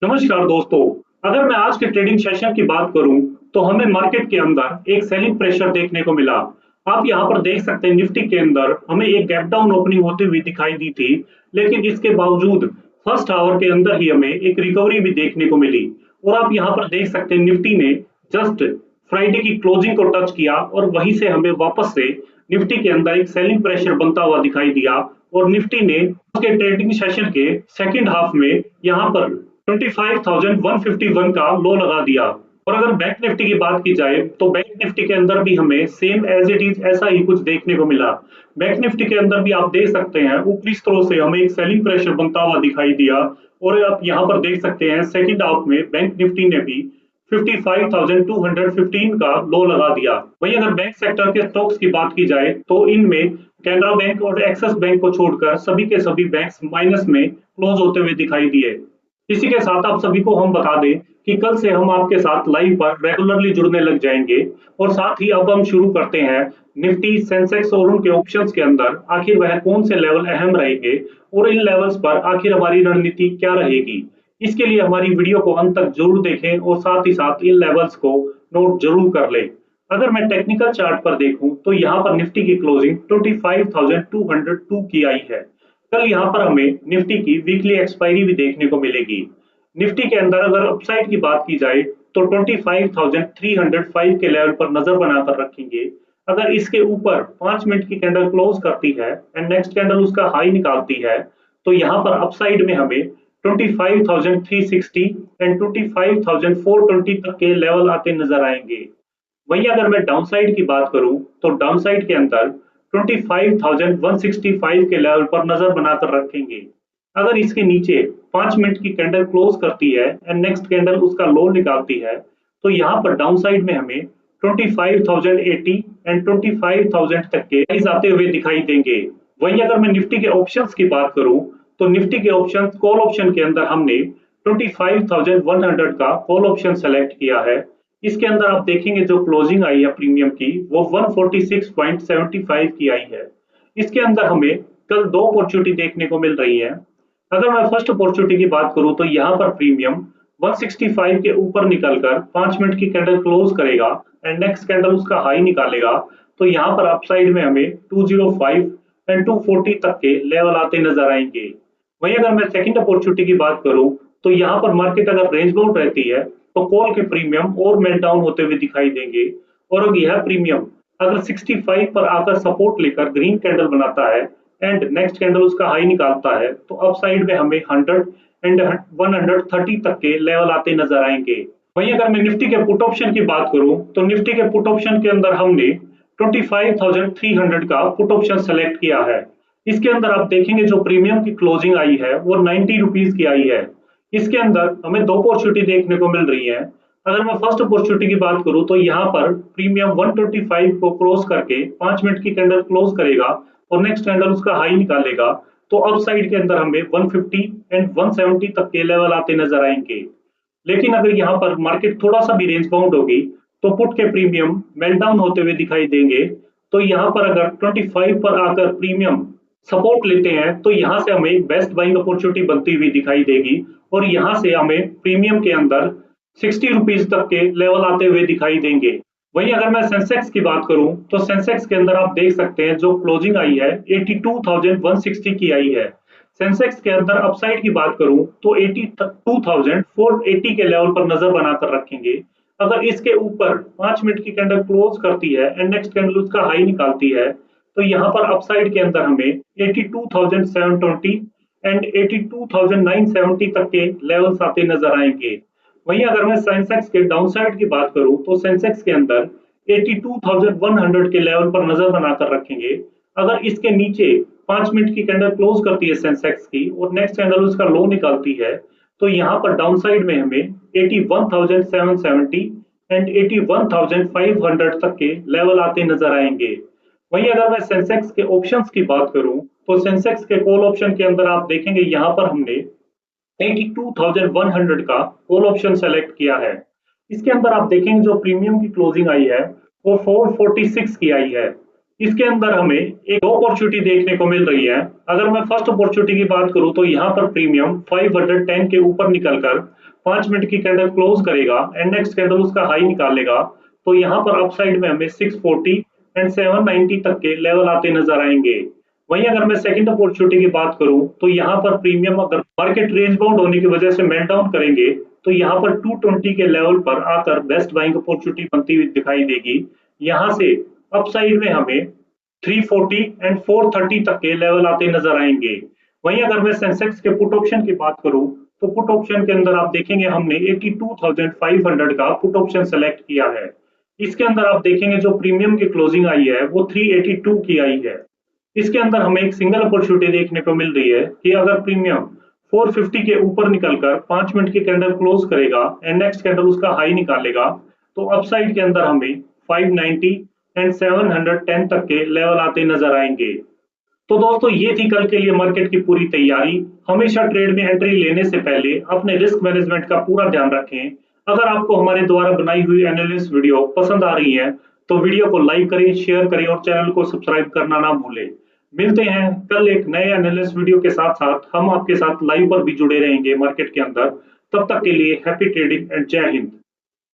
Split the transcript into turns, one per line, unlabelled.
नमस्कार दोस्तों। अगर मैं आज के ट्रेडिंग सेशन की बात करूं तो हमें मार्केट के अंदर एक सेलिंग प्रेशर देखने को मिला। आप यहां पर देख सकते हैं निफ्टी के अंदर हमें एक गैप डाउन ओपनिंग होती हुई दिखाई दी थी, लेकिन इसके बावजूद फर्स्ट आवर के अंदर ही हमें एक रिकवरी भी देखने को मिली। और आप यहां पर देख सकते हैं निफ्टी ने जस्ट फ्राइडे की क्लोजिंग को टच किया और वहीं से हमें वापस से निफ्टी के अंदर एक सेलिंग प्रेशर बनता हुआ दिखाई दिया। और निफ्टी ने उसके ट्रेडिंग सेशन के सेकंड हाफ में यहाँ पर 25,151 का लो लगा दिया। और अगर बैंक निफ्टी की बात की जाए तो बैंक निफ्टी के अंदर भी हमें सेम एज इट इज ऐसा ही कुछ देखने को मिला। बैंक निफ्टी के अंदर भी आप देख सकते हैं ऊपरी स्तरों से हमें एक सेलिंग प्रेशर बनता हुआ दिखाई दिया। और आप यहाँ पर देख सकते हैं सेकंड हाफ में बैंक निफ्टी ने भी 55,215 का लो लगा दिया। वहीं अगर बैंक सेक्टर के स्टॉक्स की बात की जाए तो इनमें कैनरा बैंक और एक्सिस बैंक को छोड़कर सभी के सभी बैंक्स माइनस में क्लोज होते हुए दिखाई दिए। इसी के साथ आप सभी को हम बता दें कि कल से हम आपके साथ लाइव पर रेगुलरली जुड़ने लग जाएंगे। और साथ ही अब हम शुरू करते हैं निफ्टी सेंसेक्स और उनके ऑप्शंस के अंदर आखिर वह कौन से लेवल अहम रहेंगे और इन लेवल्स पर आखिर हमारी रणनीति क्या रहेगी। इसके लिए हमारी वीडियो को अंत तक जरूर देखें और साथ ही साथ इन लेवल्स को नोट जरूर कर लें। अगर मैं टेक्निकल चार्ट पर देखूं तो यहाँ पर निफ्टी की क्लोजिंग 25,202 की आई है। कल यहाँ पर हमें निफ्टी की वीकली एक्सपायरी भी देखने को मिलेगी। निफ्टी के अंदर अगर अपसाइड की बात की जाए तो 25,305 के लेवल पर नजर बनाकर रखेंगे। अगर इसके ऊपर 5 मिनट की कैंडल क्लोज करती है एंड नेक्स्ट कैंडल उसका हाई निकालती है तो यहाँ पर अपसाइड में हमें 25,360 एंड 25,420 तक के लेवल आते नजर आएंगे। वहीं अगर मैं डाउनसाइड की बात करूं तो डाउनसाइड के अंदर 25,165 के लेवल पर नजर बनाकर रखेंगे। अगर इसके नीचे 5 मिनट की कैंडल क्लोज करती है एंड नेक्स्ट कैंडल उसका लो निकालती है तो यहाँ पर डाउनसाइड में हमें 25,080 एंड 25,000 तक के प्राइस आते हुए दिखाई देंगे। वहीं अगर मैं निफ्टी के ऑप्शंस की बात करूं तो निफ्टी के ऑप्शन कॉल ऑप्शन के अंदर हमने 25,100 का कॉल ऑप्शन सेलेक्ट किया है। इसके अंदर आप देखेंगे जो क्लोजिंग आई है प्रीमियम की वो 146.75 की आई है। इसके अंदर हमें कल दो अपॉर्चुनिटी देखने को मिल रही है। अगर मैं फर्स्ट अपॉर्चुनिटी की बात करूं तो यहाँ पर प्रीमियम 165 के ऊपर निकलकर 5 मिनट की कैंडल क्लोज करेगा एंड नेक्स्ट कैंडल उसका हाई निकालेगा तो यहाँ पर अपसाइड में हमें 205 एंड 240 तक के लेवल आते नजर आएंगे। वहीं अगर मैं सेकंड अपॉर्चुनिटी की बात करूं तो यहाँ पर मार्केट अगर रेंज बाउंड रहती है तो कॉल के प्रीमियम और मेल्ट डाउन होते हुए दिखाई देंगे। और अगर यह प्रीमियम अगर 65 पर आकर सपोर्ट लेकर ग्रीन कैंडल बनाता है एंड नेक्स्ट कैंडल उसका हाई निकालता है तो अपसाइड में हमें 100 एंड 130 तक के लेवल आते नजर आएंगे। वहीं अगर मैं निफ्टी के पुट ऑप्शन की बात करूं तो निफ्टी के पुट ऑप्शन के अंदर हमने 25,300 का पुट ऑप्शन सेलेक्ट किया है। इसके अंदर आप देखेंगे जो प्रीमियम की क्लोजिंग आई है वो 90 रुपीज की आई है। इसके अंदर हमें दो अपॉर्चुनिटी देखने को मिल रही है। अगर मैं फर्स्ट अपॉर्चुनिटी की बात करूं तो यहाँ पर प्रीमियम 125 को क्रॉस करके 5 मिनट की कैंडल क्लोज करेगा और नेक्स्ट कैंडल उसका हाई निकालेगा तो अप साइड के अंदर हमें 150 एंड 170 तक के लेवल आते नजर आएंगे। लेकिन अगर यहाँ पर मार्केट थोड़ा सा भी रेंज बाउंड होगी तो पुट के प्रीमियम मेल्ट डाउन होते हुए दिखाई देंगे। तो यहाँ पर अगर 25 पर आकर प्रीमियम सपोर्ट लेते हैं तो यहाँ से हमें एक बेस्ट बाइंग अपॉर्चुनिटी बनती हुई दिखाई देगी और यहाँ से हमें प्रीमियम के अंदर 60 रुपीज तक के लेवल आते हुए दिखाई देंगे। वहीं अगर मैं सेंसेक्स की बात करूं तो सेंसेक्स के अंदर आप देख सकते हैं जो क्लोजिंग आई है 82,160 की आई है। सेंसेक्स के अंदर अपसाइड की बात करूं तो 82,480 के लेवल पर नजर बनाकर रखेंगे। अगर इसके ऊपर 5 मिनट की कैंडल क्लोज करती है एंड नेक्स्ट कैंडल उसका हाई निकालती है तो यहाँ पर अपसाइड के अंदर हमें 82,720 एंड 82,970 तक के लेवल्स आते नजर आएंगे। वहीं अगर मैं सेंसेक्स के डाउनसाइड की बात करूं तो सेंसेक्स के अंदर 82,100 के लेवल पर नजर बनाकर रखेंगे। अगर इसके नीचे 5 मिनट की कैंडल क्लोज करती है सेंसेक्स की और नेक्स्ट कैंडल उसका लो निकालती है तो यहाँ पर डाउनसाइड में हमें 81,770 एंड 81,500 तक के लेवल आते नजर आएंगे। वहीं अगर मैं सेंसेक्स के ऑप्शंस की बात करूं तो सेंसेक्स के कॉल ऑप्शन के अंदर आप देखेंगे यहाँ पर हमने 82,100 का कॉल ऑप्शन सेलेक्ट किया है। इसके अंदर आप देखेंगे जो प्रीमियम की क्लोजिंग आई है वो 446 की आई है। इसके अंदर हमें एक दो अपॉर्चुनिटी देखने को मिल रही है। अगर मैं फर्स्ट अपॉर्चुनिटी की बात करूं तो यहाँ पर प्रीमियम 510 के ऊपर निकलकर 5 मिनट की कैंडल क्लोज करेगा एंड नेक्स्ट कैंडल उसका हाई निकालेगा। तो यहाँ पर अपसाइड में हमें 640 एंड 790 तक के लेवल आते नजर आएंगे। वहीं अगर मैं सेकंड अपॉर्चुनिटी की बात करूं तो यहाँ पर प्रीमियम अगर मार्केट रेंज बाउंड होने की वजह से मेल्टडाउन करेंगे तो यहाँ पर 220 के लेवल पर आकर बेस्ट बाइंग अपॉर्चुनिटी बनती हुई दिखाई देगी। यहाँ से अपसाइड में हमें 340 एंड 430 तक के लेवल आते नजर आएंगे। वहीं अगर मैं सेंसेक्स के पुट ऑप्शन की बात करूं तो पुट ऑप्शन के अंदर आप देखेंगे हमने 82,500 का पुट ऑप्शन सेलेक्ट किया है। इसके अंदर आप देखेंगे जो प्रीमियम की क्लोजिंग आई है वो 382 की आई है। इसके अंदर हमें एक सिंगल अपॉर्चुनिटी देखने को मिल रही है कि अगर प्रीमियम 450 के ऊपर निकलकर 5 मिनट की कैंडल क्लोज करेगा एंड नेक्स्ट कैंडल उसका हाई निकालेगा तो अपसाइड के अंदर हमें 590 एंड 710 तक के लेवल आते नजर आएंगे। तो दोस्तों ये थी कल के लिए मार्केट की पूरी तैयारी। हमेशा ट्रेड में एंट्री लेने से पहले अपने रिस्क मैनेजमेंट का पूरा ध्यान रखें। अगर आपको हमारे द्वारा बनाई हुई एनालिसिस वीडियो पसंद आ रही है तो वीडियो को लाइक करें, शेयर करें और चैनल को सब्सक्राइब करना ना भूलें। मिलते हैं कल एक नए एनालिसिस वीडियो के साथ साथ। हम आपके साथ लाइव पर भी जुड़े रहेंगे मार्केट के अंदर। तब तक के लिए हैप्पी ट्रेडिंग एंड जय हिंद।